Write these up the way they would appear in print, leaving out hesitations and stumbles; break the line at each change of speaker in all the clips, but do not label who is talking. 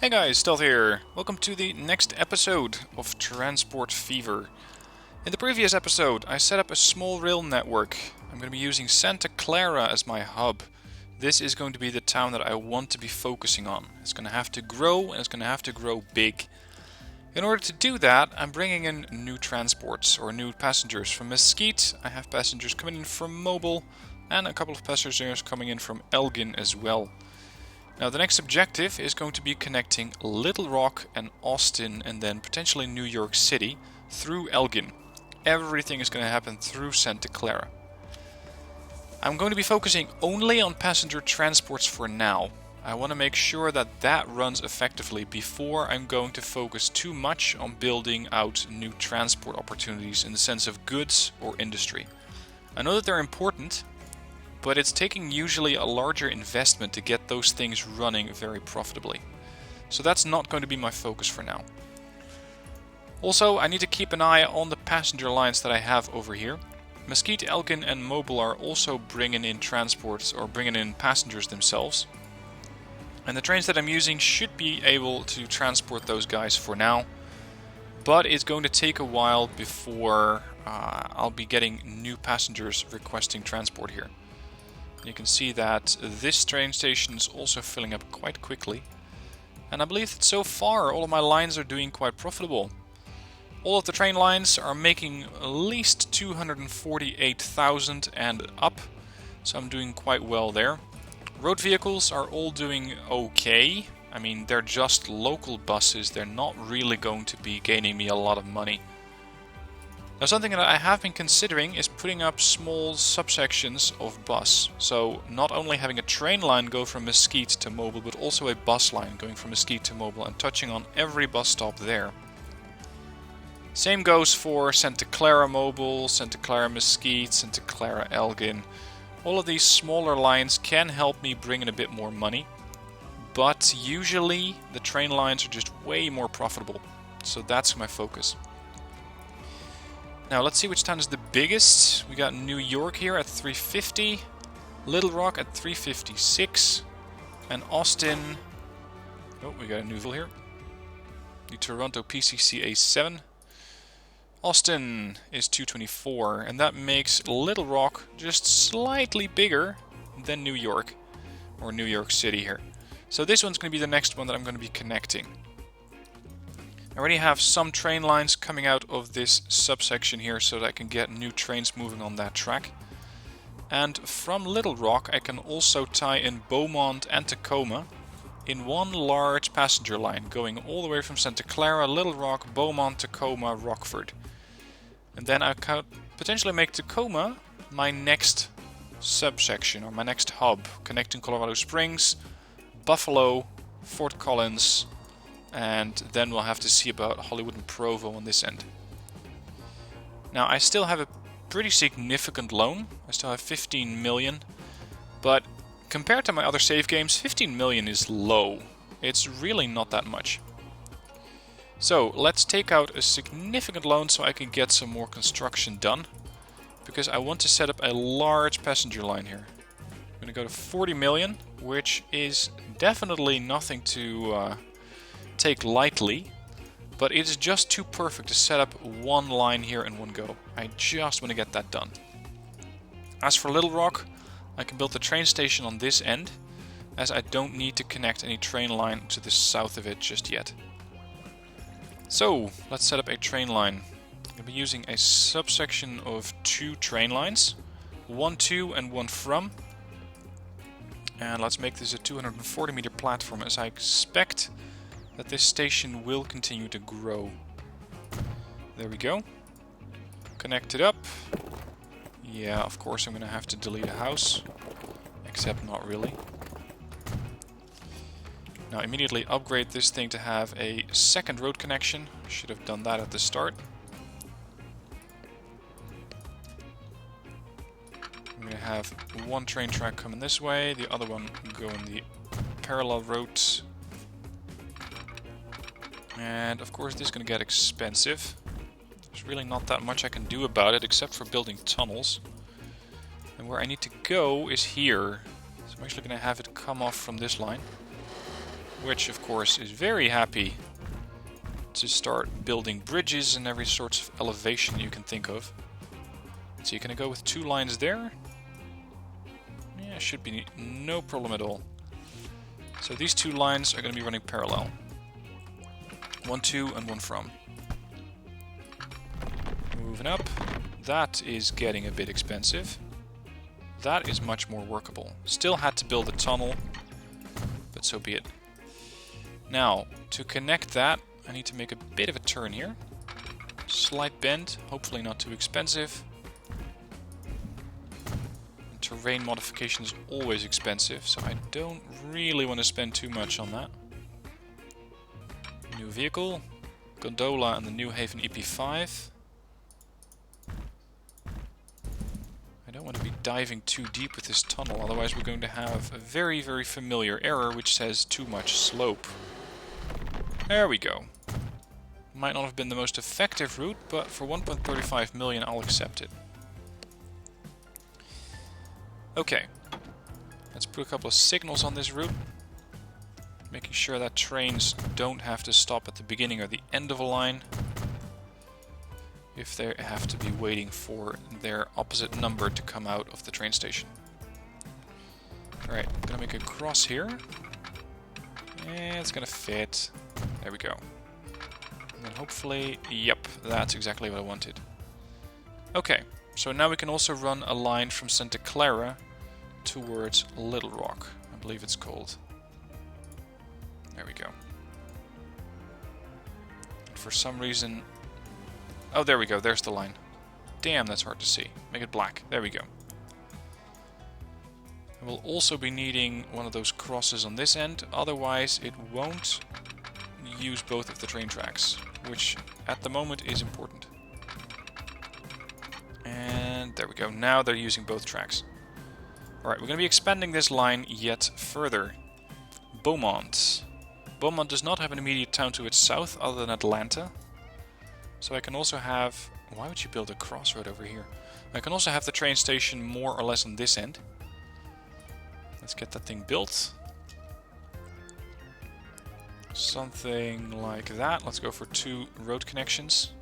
Hey guys, Stealth here. Welcome to the next episode of Transport Fever. In the previous episode, I set up a small rail network. I'm going to be using Santa Clara as my hub. This is going to be the town that I want to be focusing on. It's going to have to grow, and it's going to have to grow big. In order to do that, I'm bringing in new transports, or new passengers from Mesquite. I have passengers coming in from Mobile, and a couple of passengers coming in from Elgin as well. Now the next objective is going to be connecting Little Rock and Austin and then potentially New York City through Elgin. Everything is going to happen through Santa Clara. I'm going to be focusing only on passenger transports for now. I want to make sure that that runs effectively before I'm going to focus too much on building out new transport opportunities in the sense of goods or industry. I know that they're important, but it's taking usually a larger investment to get those things running very profitably. So that's not going to be my focus for now. Also, I need to keep an eye on the passenger lines that I have over here. Mesquite, Elgin and Mobile are also bringing in transports or bringing in passengers themselves. And the trains that I'm using should be able to transport those guys for now. But it's going to take a while before I'll be getting new passengers requesting transport here. You can see that this train station is also filling up quite quickly. And I believe that so far all of my lines are doing quite profitable. All of the train lines are making at least 248,000 and up. So I'm doing quite well there. Road vehicles are all doing okay. I mean, they're just local buses. They're not really going to be gaining me a lot of money. Now something that I have been considering is putting up small subsections of bus. So not only having a train line go from Mesquite to Mobile, but also a bus line going from Mesquite to Mobile and touching on every bus stop there. Same goes for Santa Clara Mobile, Santa Clara Mesquite, Santa Clara Elgin. All of these smaller lines can help me bring in a bit more money, but usually the train lines are just way more profitable. So that's my focus. Now let's see which town is the biggest. We got New York here at 350, Little Rock at 356, and Austin. Oh, we got a new vehicle here. The Toronto PCC A7. Austin is 224, and that makes Little Rock just slightly bigger than New York, or New York City here. So this one's going to be the next one that I'm going to be connecting. I already have some train lines coming out of this subsection here so that I can get new trains moving on that track. And from Little Rock I can also tie in Bowmont and Tacoma in one large passenger line going all the way from Santa Clara, Little Rock, Bowmont, Tacoma, Rockford. And then I could potentially make Tacoma my next subsection or my next hub, connecting Colorado Springs, Buffalo, Fort Collins, and then we'll have to see about Hollywood and Provo on this end. Now I still have a pretty significant loan. I still have 15 million, but compared to my other save games, 15 million is low. It's really not that much. So let's take out a significant loan so I can get some more construction done, because I want to set up a large passenger line here. I'm going to go to 40 million, which is definitely nothing to take lightly, but it is just too perfect to set up one line here in one go. I just want to get that done. As for Little Rock, I can build the train station on this end, as I don't need to connect any train line to the south of it just yet. So let's set up a train line. I'm going to be using a subsection of 2 train lines, one to and one from. And let's make this a 240 meter platform, as I expect that this station will continue to grow. There we go. Connect it up. Yeah, of course I'm going to have to delete a house, except not really. Now immediately upgrade this thing to have a second road connection. Should have done that at the start. I'm going to have one train track coming this way, the other one going the parallel route. And of course this is going to get expensive. There's really not that much I can do about it except for building tunnels. And where I need to go is here. So I'm actually going to have it come off from this line. which of course is very happy to start building bridges and every sort of elevation you can think of. So you're going to go with 2 lines there. Yeah, should be no problem at all. So these 2 lines are going to be running parallel. 1 to and 1 from. Moving up. That is getting a bit expensive. That is much more workable. Still had to build a tunnel, but so be it. Now, to connect that, I need to make a bit of a turn here. Slight bend, hopefully not too expensive. And terrain modification is always expensive, so I don't really want to spend too much on that. New vehicle, gondola and the New Haven EP5. I don't want to be diving too deep with this tunnel, otherwise we're going to have a very, very familiar error which says too much slope. There we go. Might not have been the most effective route, but for 1.35 million I'll accept it. Okay, let's put a couple of signals on this route, making sure that trains don't have to stop at the beginning or the end of a line if they have to be waiting for their opposite number to come out of the train station. Alright, I'm gonna make a cross here. And it's gonna fit. There we go. And then hopefully, yep, that's exactly what I wanted. Okay, so now we can also run a line from Santa Clara towards Little Rock, I believe it's called. There we go. And for some reason... Oh, there we go, there's the line. Damn, that's hard to see. Make it black. There we go. I will also be needing one of those crosses on this end, otherwise it won't use both of the train tracks, which at the moment is important. And there we go, now they're using both tracks. Alright, we're going to be expanding this line yet further. Bowmont. Bowmont does not have an immediate town to its south other than Atlanta. So I can also have... Why would you build a crossroad over here? I can also have the train station more or less on this end. Let's get that thing built. Something like that. Let's go for 2 road connections.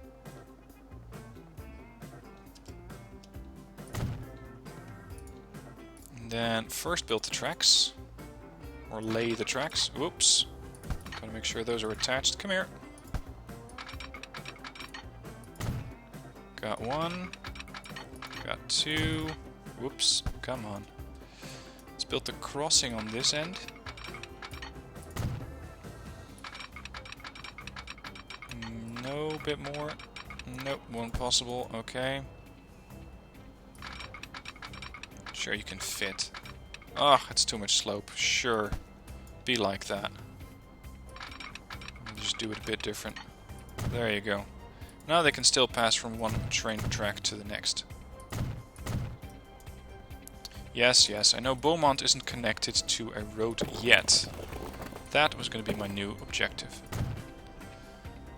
And then first build the tracks. Or lay the tracks. Whoops. Gotta make sure those are attached. Come here. Got 1. Got 2. Whoops. Come on. Let's build the crossing on this end. No, bit more. Nope, won't possible. Okay. Sure, you can fit. Ah, it's too much slope. Sure. Be like that. Just do it a bit different. There you go. Now they can still pass from one train track to the next. Yes, yes, I know Bowmont isn't connected to a road yet. That was going to be my new objective.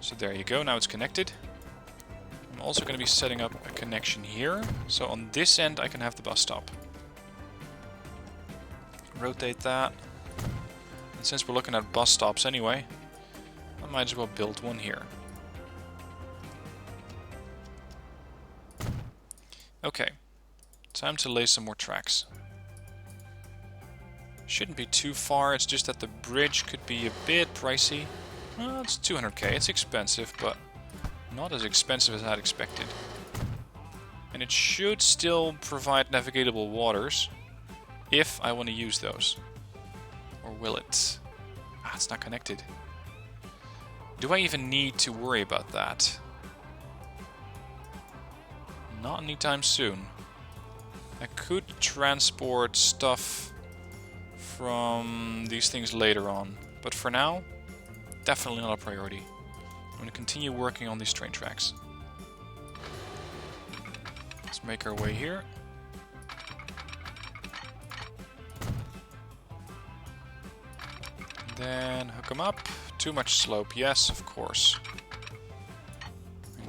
So there you go, now it's connected. I'm also going to be setting up a connection here. So on this end I can have the bus stop. Rotate that. And since we're looking at bus stops anyway, I might as well build one here. Okay, time to lay some more tracks. Shouldn't be too far, it's just that the bridge could be a bit pricey. Well, it's 200k, it's expensive, but not as expensive as I'd expected. And it should still provide navigatable waters, if I want to use those. Or will it? Ah, it's not connected. Do I even need to worry about that? Not anytime soon. I could transport stuff from these things later on, but for now, definitely not a priority. I'm going to continue working on these train tracks. Let's make our way here. Then hook them up. Too much slope. Yes, of course.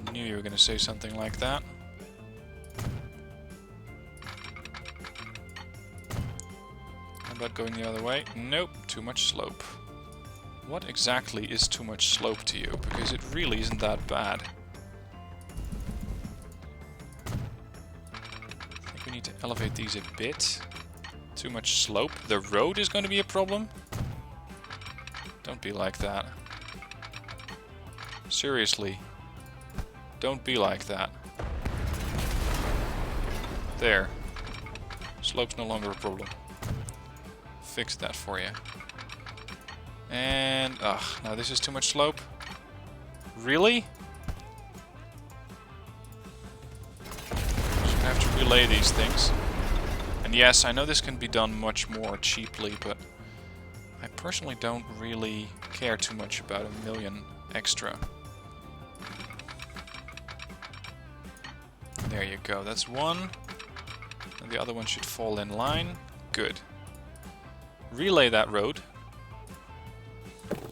I knew you were going to say something like that. How about going the other way? Nope, too much slope. What exactly is too much slope to you? Because it really isn't that bad. I think we need to elevate these a bit. Too much slope. The road is going to be a problem? Don't be like that. Seriously. Don't be like that. There. Slope's no longer a problem. Fix that for you. And... ugh, now this is too much slope. Really? Should have to relay these things. And yes, I know this can be done much more cheaply, but I personally don't really care too much about a million extra. There you go, that's one. And the other one should fall in line. Good. Relay that road.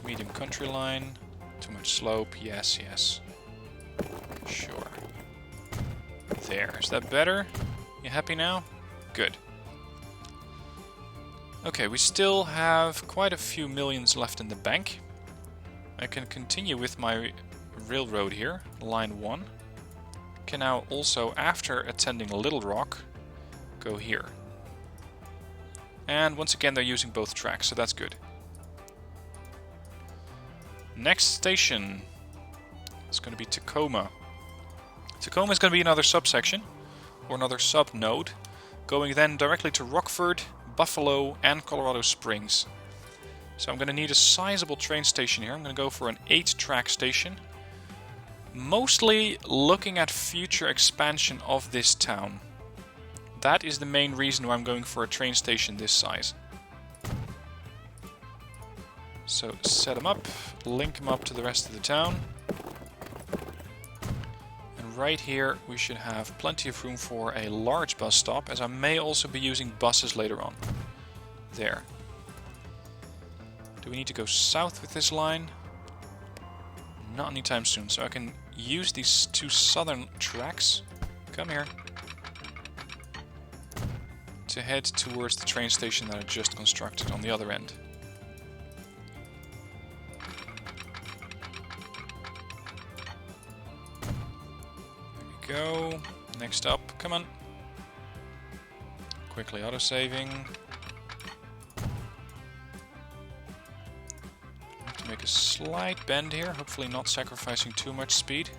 Medium country line. Too much slope. Yes, yes. Sure. There. Is that better? You happy now? Good. Okay, we still have quite a few millions left in the bank. I can continue with my railroad here, line 1. Can now also, after attending Little Rock, go here. And once again they're using both tracks, so that's good. Next station is going to be Tacoma. Tacoma is going to be another subsection, or another sub-node, going then directly to Rockford, Buffalo, and Colorado Springs. So I'm going to need a sizable train station here. I'm going to go for an 8-track station. Mostly looking at future expansion of this town. That is the main reason why I'm going for a train station this size. So set them up, link them up to the rest of the town. And right here we should have plenty of room for a large bus stop, as I may also be using buses later on. There. Do we need to go south with this line? Not anytime soon, so I can use these 2 southern tracks. Come here. To head towards the train station that I just constructed on the other end. There we go. Next up, come on. Quickly auto-saving. To make a slight bend here, hopefully not sacrificing too much speed.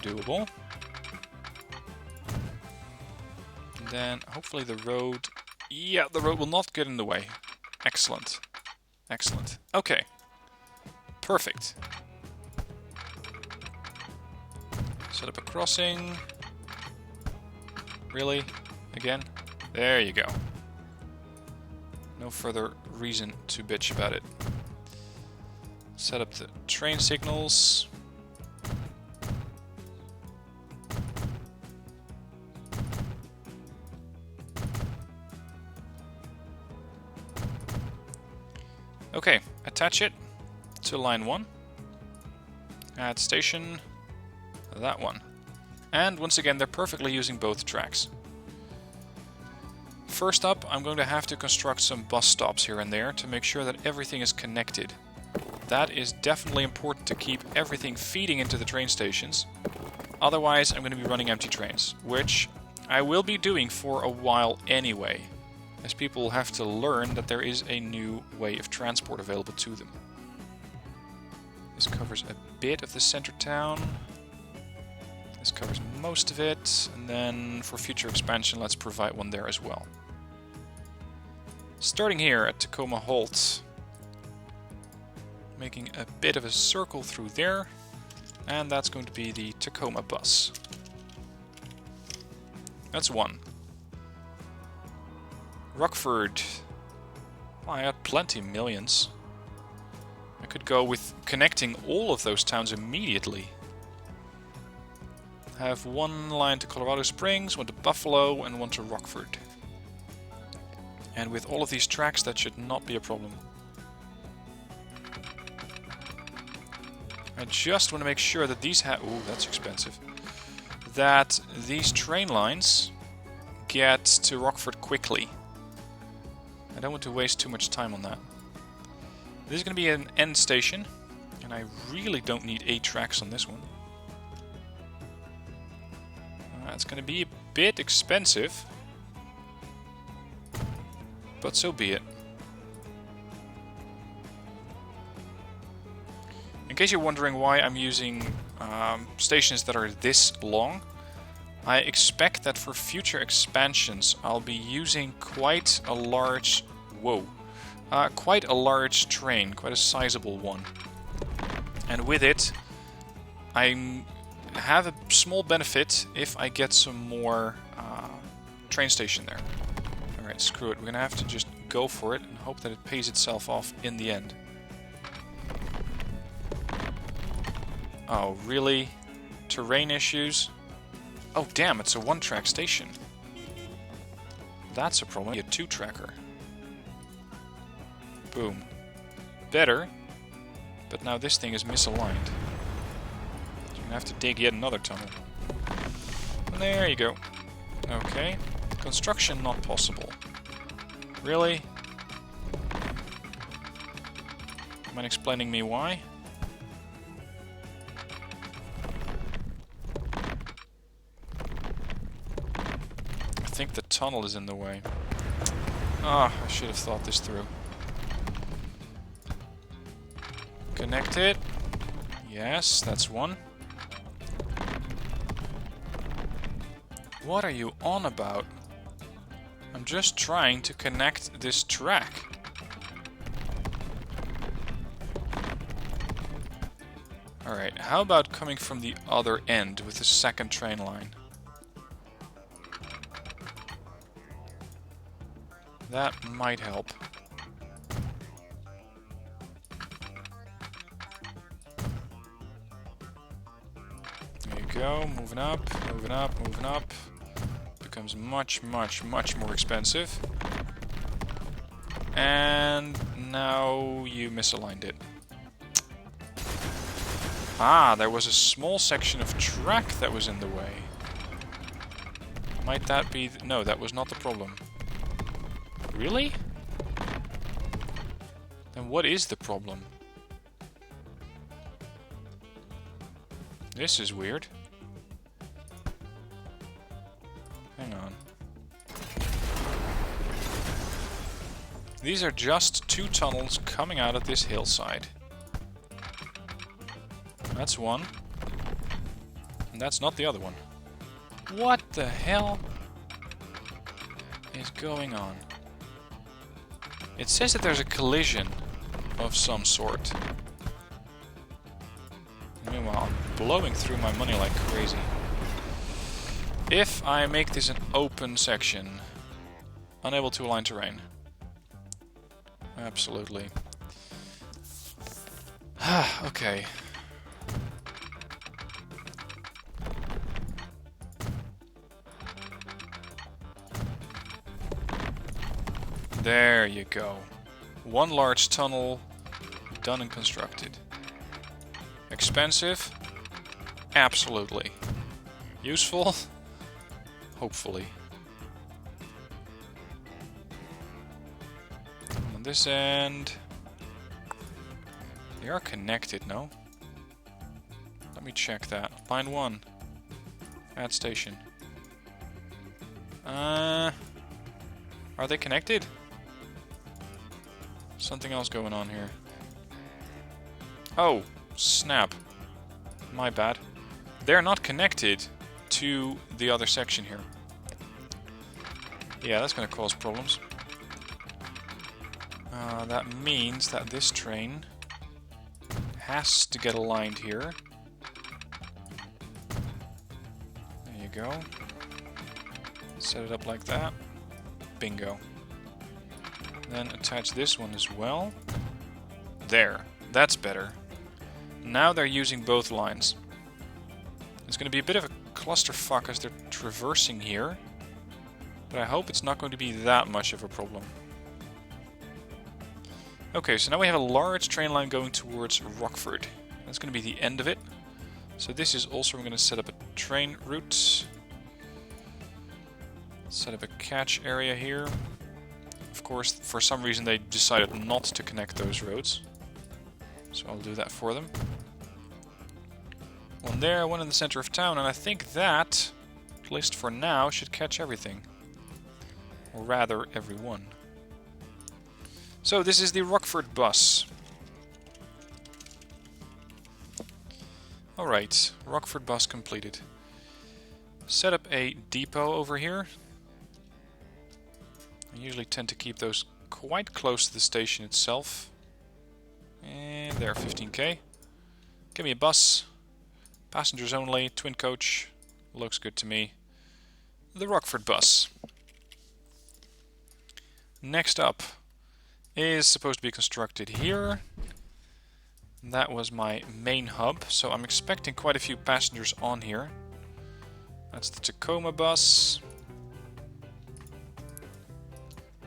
Doable. And then hopefully the road... yeah, the road will not get in the way. Excellent. Excellent. Okay. Perfect. Set up a crossing. Really? Again? There you go. No further reason to bitch about it. Set up the train signals. Okay, attach it to line 1. Add station, that one. And once again, they're perfectly using both tracks. First up, I'm going to have to construct some bus stops here and there to make sure that everything is connected. That is definitely important to keep everything feeding into the train stations. Otherwise, I'm going to be running empty trains, which I will be doing for a while anyway, as people will have to learn that there is a new way of transport available to them. This covers a bit of the center town. This covers most of it, and then for future expansion let's provide one there as well. Starting here at Tacoma Halt, making a bit of a circle through there, and that's going to be the Tacoma bus. That's one. Rockford. Well, I had plenty millions. I could go with connecting all of those towns immediately. Have one line to Colorado Springs, one to Buffalo, and one to Rockford. And with all of these tracks, that should not be a problem. I just want to make sure that these ooh, that's expensive. That these train lines get to Rockford quickly. I don't want to waste too much time on that. This is going to be an end station, and I really don't need 8 tracks on this one. It's going to be a bit expensive, but so be it. In case you're wondering why I'm using stations that are this long, I expect that for future expansions I'll be using quite a large train, quite a sizable one. And with it, I have a small benefit if I get some more train station there. Alright, screw it. We're going to have to just go for it and hope that it pays itself off in the end. Oh, really? Terrain issues? Oh, damn, it's a 1-track station. That's a problem. A 2-tracker. Boom. Better. But now this thing is misaligned. So you're gonna have to dig yet another tunnel. And there you go. Okay. Construction not possible. Really? Mind explaining me why? I think the tunnel is in the way. Ah, I should have thought this through. Connect it. Yes, that's one. What are you on about? I'm just trying to connect this track. Alright, how about coming from the other end with the second train line? That might help. There you go, moving up, moving up, moving up. Becomes much, much, much more expensive. And now you misaligned it. Ah, there was a small section of track that was in the way. Might that be... No, that was not the problem. Really? Then what is the problem? This is weird. Hang on. These are just 2 tunnels coming out of this hillside. That's one. And that's not the other one. What the hell is going on? It says that there's a collision of some sort. Meanwhile, I'm blowing through my money like crazy. If I make this an open section, unable to align terrain. Absolutely. Okay. There you go. 1 large tunnel, done and constructed. Expensive? Absolutely. Useful? Hopefully. On this end... They are connected, no? Let me check that. Line 1. Add station. Are they connected? Something else going on here. Oh, snap. My bad. They're not connected to the other section here. Yeah, that's going to cause problems. That means that this train has to get aligned here. There you go. Set it up like that. Bingo. Then attach this one as well. There. That's better. Now they're using both lines. It's going to be a bit of a clusterfuck as they're traversing here. But I hope it's not going to be that much of a problem. Okay, so now we have a large train line going towards Rockford. That's going to be the end of it. So this is also, I'm going to set up a train route. Set up a catch area here. Of course, for some reason they decided not to connect those roads. So I'll do that for them. One there, one in the center of town, and I think that, at least for now, should catch everything. Or rather, everyone. So this is the Rockford bus. Alright, Rockford bus completed. Set up a depot over here. I usually tend to keep those quite close to the station itself. And there, 15k. Give me a bus. Passengers only, twin coach. Looks good to me. The Rockford bus. Next up is supposed to be constructed here. That was my main hub, so I'm expecting quite a few passengers on here. That's the Tacoma bus.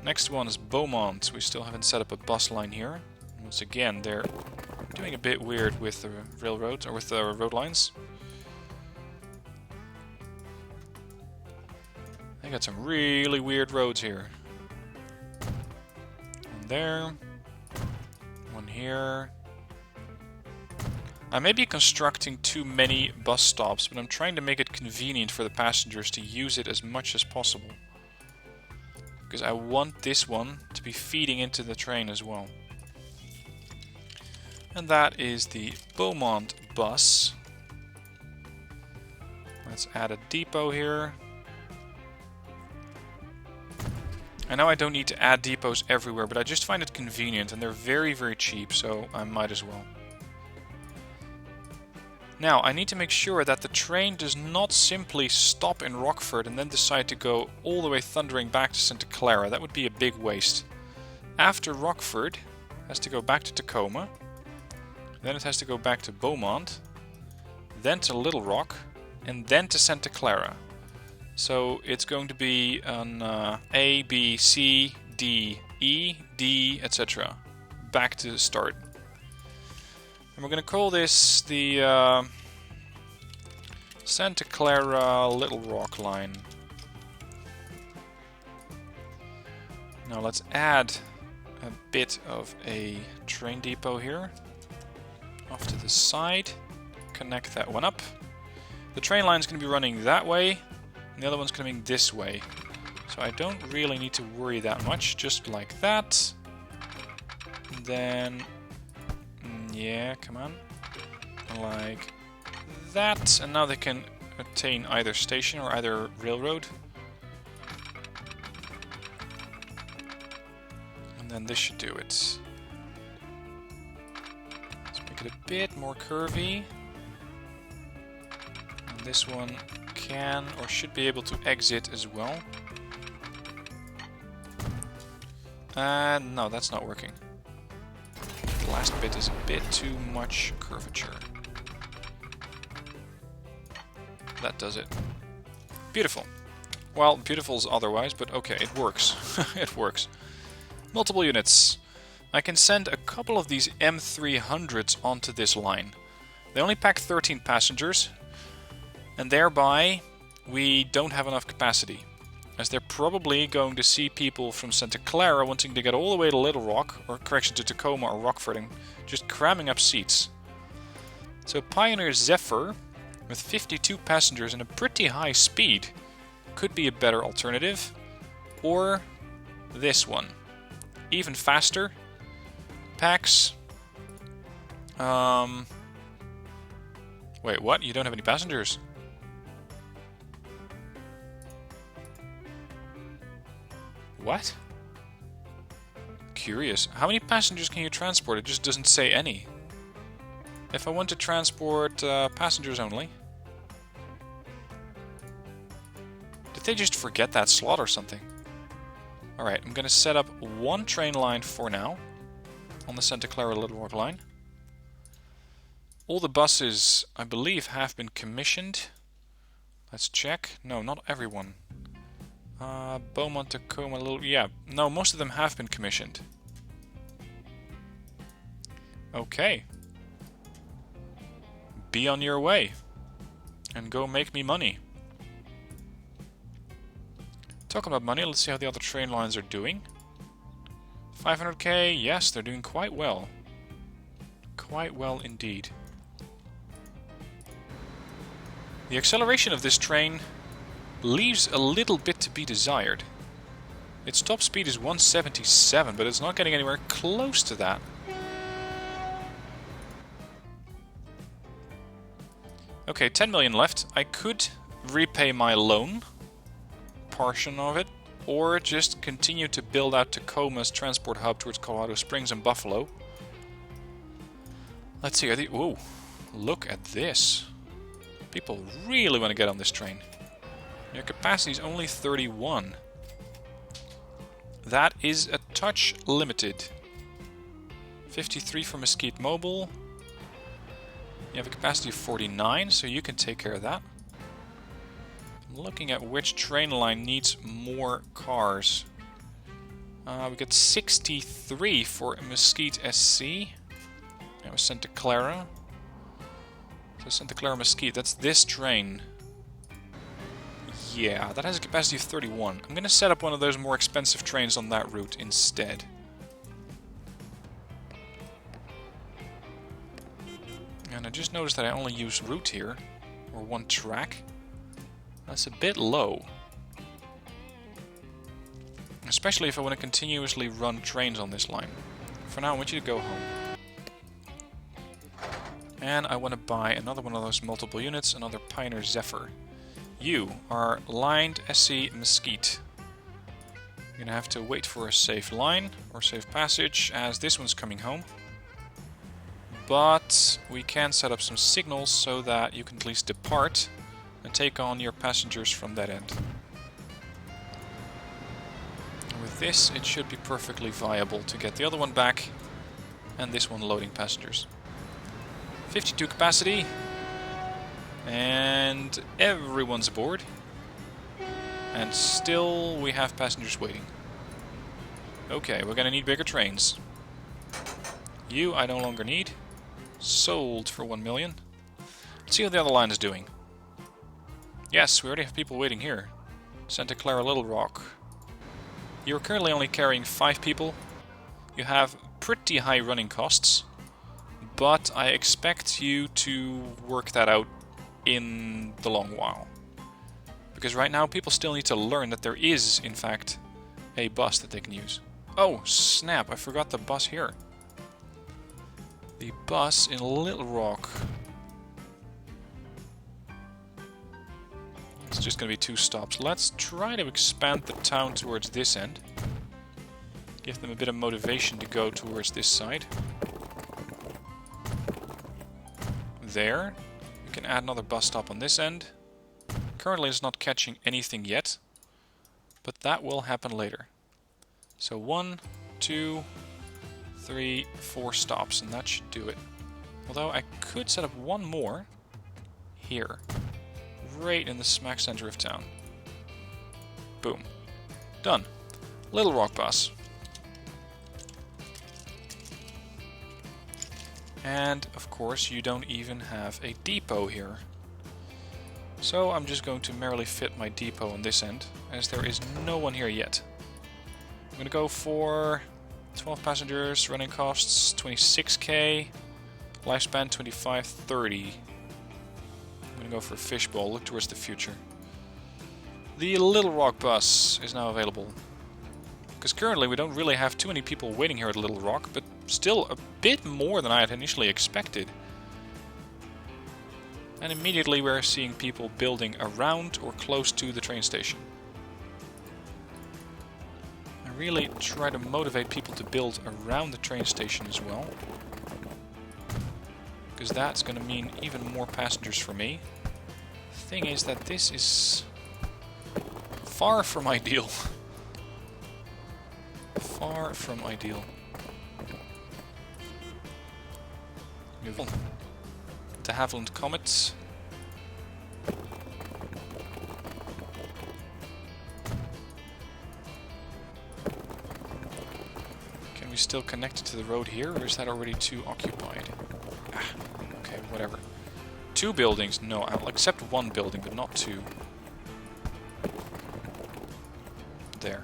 Next one is Bowmont. We still haven't set up a bus line here. Once again, they're doing a bit weird with the railroads, or with the road lines. They got some really weird roads here. One there. One here. I may be constructing too many bus stops, but I'm trying to make it convenient for the passengers to use it as much as possible. Because I want this one to be feeding into the train as well. And that is the Bowmont bus. Let's add a depot here. I know I don't need to add depots everywhere, but I just find it convenient, and they're very, very cheap, so I might as well. Now, I need to make sure that the train does not simply stop in Rockford and then decide to go all the way thundering back to Santa Clara. That would be a big waste. After Rockford, it has to go back to Tacoma. Then it has to go back to Bowmont. Then to Little Rock. And then to Santa Clara. So it's going to be an A, B, C, D, E, D, etc. Back to the start. And we're going to call this the Santa Clara Little Rock line. Now let's add a bit of a train depot here. Off to the side. Connect that one up. The train line is going to be running that way, and the other one's coming this way. So I don't really need to worry that much, just like that. And then... yeah, come on. Like that. And now they can attain either station or either railroad. And then this should do it. Let's make it a bit more curvy. And this one can or should be able to exit as well. No, that's not working. The last bit is a bit too much curvature. That does it. Beautiful. Well, beautiful's otherwise, but okay, it works. It works. Multiple units. I can send a couple of these M300s onto this line. They only pack 13 passengers, and thereby we don't have enough capacity, as they're probably going to see people from Santa Clara wanting to get all the way to Little Rock, or correction, to Tacoma or Rockford, and just cramming up seats. So Pioneer Zephyr, with 52 passengers and a pretty high speed, could be a better alternative. Or this one. Even faster. Packs. Wait, what? You don't have any passengers? What? Curious. How many passengers can you transport? It just doesn't say any. If I want to transport passengers only. Did they just forget that slot or something? Alright, I'm going to set up one train line for now. On the Santa Clara Little Rock line. All the buses, I believe, have been commissioned. Let's check. No, not everyone. Bowmont, Tacoma, Little... yeah, no, most of them have been commissioned. Okay. Be on your way. And go make me money. Talking about money, let's see how the other train lines are doing. 500k, yes, they're doing quite well. Quite well indeed. The acceleration of this train leaves a little bit to be desired. Its top speed is 177, but it's not getting anywhere close to that. Okay, 10 million left. I could repay my loan, portion of it, or just continue to build out Tacoma's transport hub towards Colorado Springs and Buffalo. Let's see, ooh, look at this. People really want to get on this train. Their capacity is only 31. That is a touch limited. 53 for Mesquite Mobile. You have a capacity of 49, so you can take care of that. I'm looking at which train line needs more cars. We got 63 for Mesquite SC. That was Santa Clara. So Santa Clara Mesquite, that's this train. Yeah, that has a capacity of 31. I'm going to set up one of those more expensive trains on that route instead. And I just noticed that I only use route here, or one track. That's a bit low. Especially if I want to continuously run trains on this line. For now, I want you to go home. And I want to buy another one of those multiple units, another Pioneer Zephyr. You are lined SC Mesquite. You're going to have to wait for a safe line, or safe passage, as this one's coming home. But we can set up some signals so that you can at least depart and take on your passengers from that end. And with this, it should be perfectly viable to get the other one back and this one loading passengers. 52 capacity, and everyone's aboard. And still we have passengers waiting. Okay, we're gonna need bigger trains. You I no longer need. Sold for 1 million. Let's see how the other line is doing. Yes, we already have people waiting here. Santa Clara Little Rock. You're currently only carrying 5 people. You have pretty high running costs, but I expect you to work that out in the long while. Because right now people still need to learn that there is, in fact, a bus that they can use. Oh, snap, I forgot the bus here. The bus in Little Rock. It's just going to be 2 stops. Let's try to expand the town towards this end. Give them a bit of motivation to go towards this side. There. We can add another bus stop on this end. Currently it's not catching anything yet, but that will happen later. So 1, 2, 3, 4 stops, and that should do it. Although I could set up one more here, right in the smack center of town. Boom. Done. Little Rock bus. And, of course, you don't even have a depot here. So I'm just going to merrily fit my depot on this end, as there is no one here yet. I'm going to go for 12 passengers, running costs 26k, lifespan 25-30. I'm going to go for a fishbowl, look towards the future. The Little Rock bus is now available. Because currently we don't really have too many people waiting here at Little Rock, but still a bit more than I had initially expected. And immediately we're seeing people building around or close to the train station. I really try to motivate people to build around the train station as well. Because that's going to mean even more passengers for me. The thing is that this is far from ideal. Far from ideal. Move on. De Havilland Comet. Can we still connect it to the road here, or is that already too occupied? Ah, okay, whatever. 2 buildings? No, I'll accept 1 building, but not 2. there.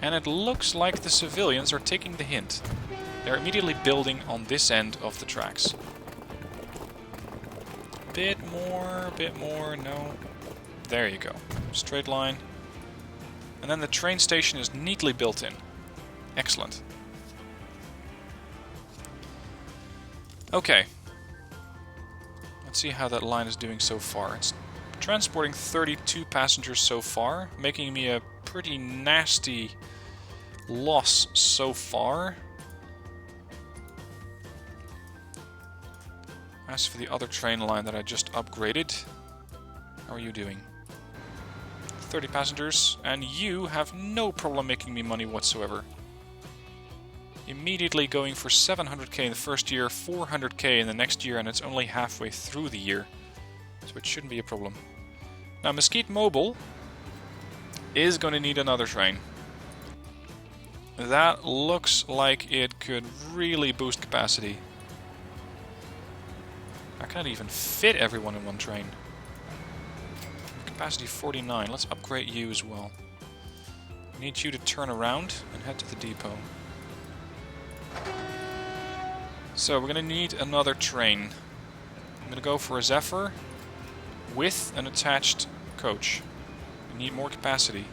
And it looks like the civilians are taking the hint. They're immediately building on this end of the tracks. Bit more, no. There you go. Straight line. And then the train station is neatly built in. Excellent. Okay. Let's see how that line is doing so far. It's transporting 32 passengers so far, making me a pretty nasty loss so far. As for the other train line that I just upgraded, how are you doing? 30 passengers, and you have no problem making me money whatsoever. Immediately going for 700k in the first year, 400k in the next year, and it's only halfway through the year. So it shouldn't be a problem. Now Mesquite Mobile is going to need another train. That looks like it could really boost capacity. I can't even fit everyone in one train. Capacity 49. Let's upgrade you as well. I need you to turn around and head to the depot. So we're going to need another train. I'm going to go for a Zephyr with an attached coach. We need more capacity.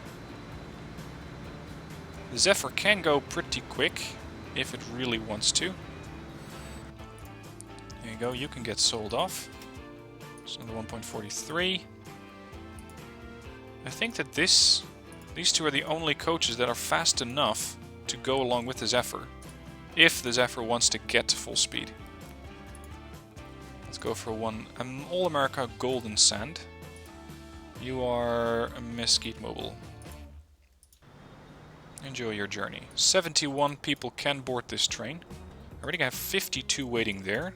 The Zephyr can go pretty quick if it really wants to. There you go, you can get sold off. It's under 1.43. I think that these two are the only coaches that are fast enough to go along with the Zephyr, if the Zephyr wants to get to full speed. Let's go for an All-America Golden Sand. You are a Mesquite Mobile. Enjoy your journey. 71 people can board this train. I already have 52 waiting there.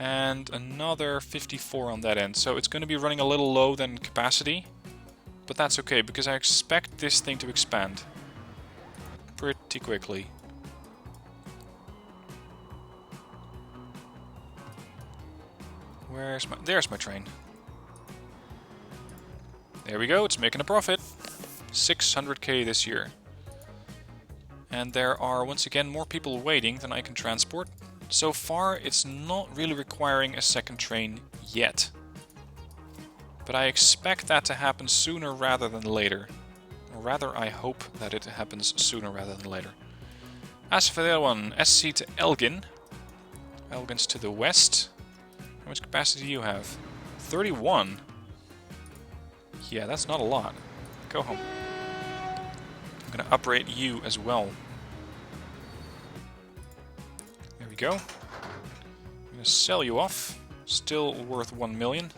And another 54 on that end. So it's going to be running a little low than capacity. But that's okay, because I expect this thing to expand pretty quickly. There's my train. There we go, it's making a profit. 600k this year. And there are once again more people waiting than I can transport. So far it's not really requiring a second train yet. But I expect that to happen sooner rather than later. Or rather, I hope that it happens sooner rather than later. As for the other one, SC to Elgin. Elgin's to the west. How much capacity do you have? 31? Yeah, that's not a lot. Go home. I'm gonna upgrade you as well. There we go. I'm gonna sell you off. Still worth 1 million.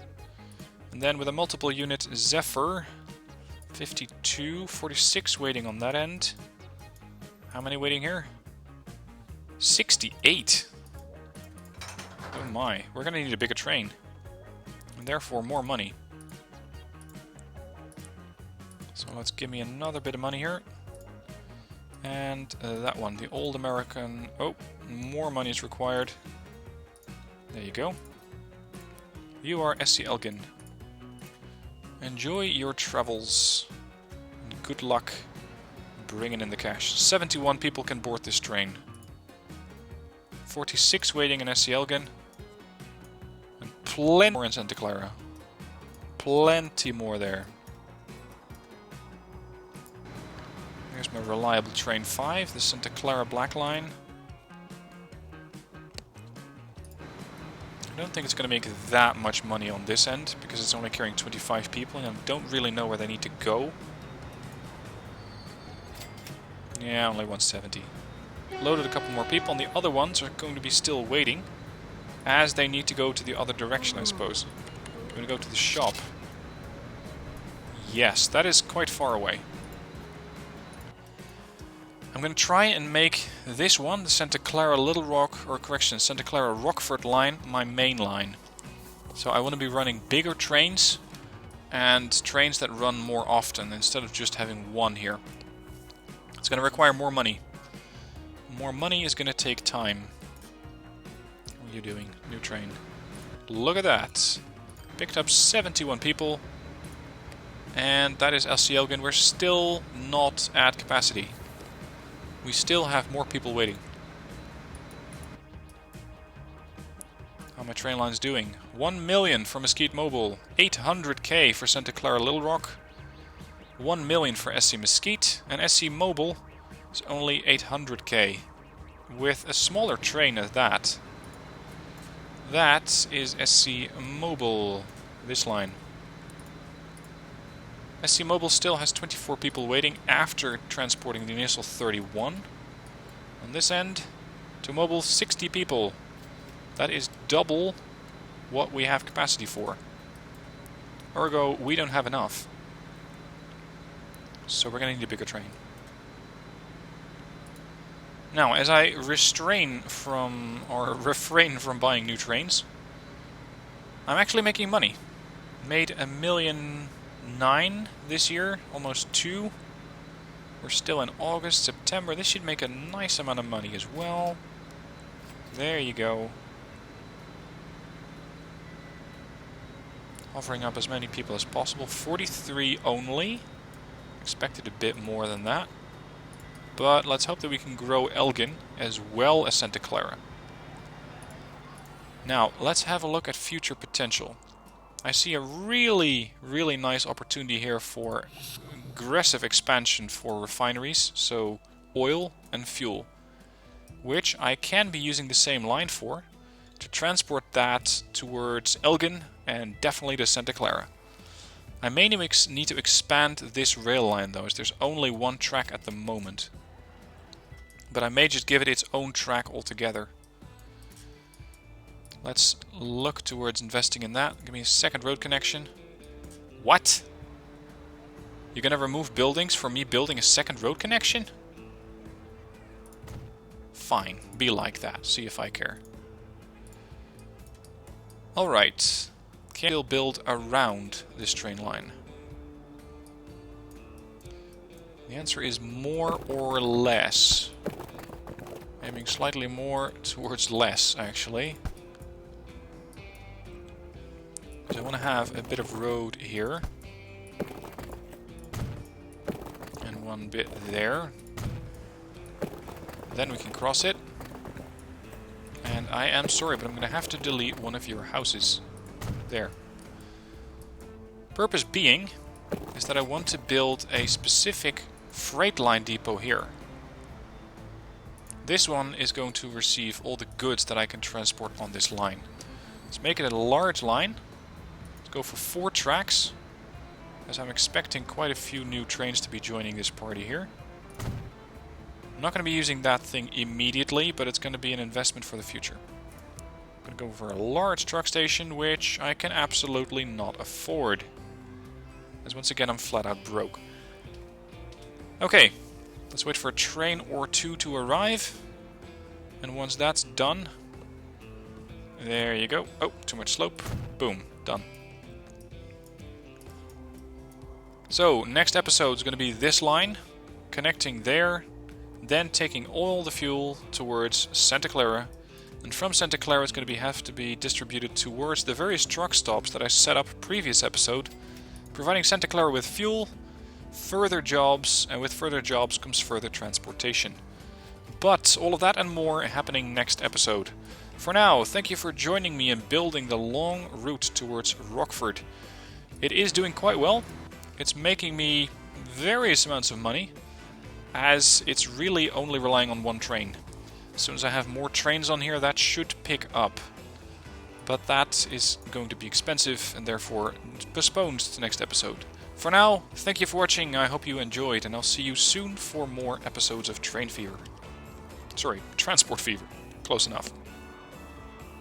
And then with a multiple unit Zephyr, 52, 46 waiting on that end. How many waiting here? 68. Oh my, we're gonna need a bigger train. And therefore more money. So let's give me another bit of money here. And that one, the Old American... Oh, more money is required. There you go. You are SC Elgin. Enjoy your travels. And good luck bringing in the cash. 71 people can board this train. 46 waiting in SC Elgin. And plenty more in Santa Clara. Plenty more there. Here's my reliable train 5, the Santa Clara Black Line. I don't think it's going to make that much money on this end, because it's only carrying 25 people, and I don't really know where they need to go. Yeah, only 170. Loaded a couple more people, and the other ones are going to be still waiting, as they need to go to the other direction, I suppose. I'm going to go to the shop. Yes, that is quite far away. I'm going to try and make this one, the Santa Clara Little Rock, or correction, Santa Clara Rockford line, my main line. So I want to be running bigger trains, and trains that run more often, instead of just having one here. It's going to require more money. More money is going to take time. What are you doing? New train. Look at that. Picked up 71 people. And that is LC Elgin. We're still not at capacity. We still have more people waiting. How are my train lines doing? 1 million for Mesquite Mobile. 800k for Santa Clara Little Rock. 1 million for SC Mesquite. And SC Mobile is only 800k. With a smaller train at that. That is SC Mobile. This line. SC Mobile still has 24 people waiting after transporting the initial 31. On this end, to Mobile 60 people. That is double what we have capacity for. Ergo, we don't have enough. So we're going to need a bigger train. Now, as I refrain from buying new trains, I'm actually making money. Made $1.9 million this year, almost 2. We're still in August, September. This should make a nice amount of money as well. There you go. Offering up as many people as possible. 43 only. Expected a bit more than that. But let's hope that we can grow Elgin as well as Santa Clara. Now, let's have a look at future potential. I see a really, really nice opportunity here for aggressive expansion for refineries, so oil and fuel, which I can be using the same line for to transport that towards Elgin and definitely to Santa Clara. I may need to expand this rail line though, as there's only one track at the moment. But I may just give it its own track altogether. Let's look towards investing in that. Give me a second road connection. What? You're gonna remove buildings for me building a second road connection? Fine, be like that. See if I care. Alright. Can I still build around this train line? The answer is more or less. Aiming slightly more towards less, actually. Because I want to have a bit of road here. And one bit there. Then we can cross it. And I am sorry, but I'm going to have to delete one of your houses. There. Purpose being is that I want to build a specific freight line depot here. This one is going to receive all the goods that I can transport on this line. Let's make it a large line. Let's go for 4 tracks, as I'm expecting quite a few new trains to be joining this party here. I'm not going to be using that thing immediately, but it's going to be an investment for the future. I'm going to go for a large truck station, which I can absolutely not afford. As once again, I'm flat out broke. Okay, let's wait for a train or 2 to arrive. And once that's done... There you go. Oh, too much slope. Boom, done. So, next episode is going to be this line, connecting there, then taking all the fuel towards Santa Clara, and from Santa Clara it's going to have to be distributed towards the various truck stops that I set up previous episode, providing Santa Clara with fuel, further jobs, and with further jobs comes further transportation. But all of that and more happening next episode. For now, thank you for joining me in building the long route towards Rockford. It is doing quite well. It's making me various amounts of money, as it's really only relying on one train. As soon as I have more trains on here, that should pick up. But that is going to be expensive and therefore postponed to next episode. For now, thank you for watching, I hope you enjoyed, and I'll see you soon for more episodes of Train Fever. Sorry, Transport Fever. Close enough.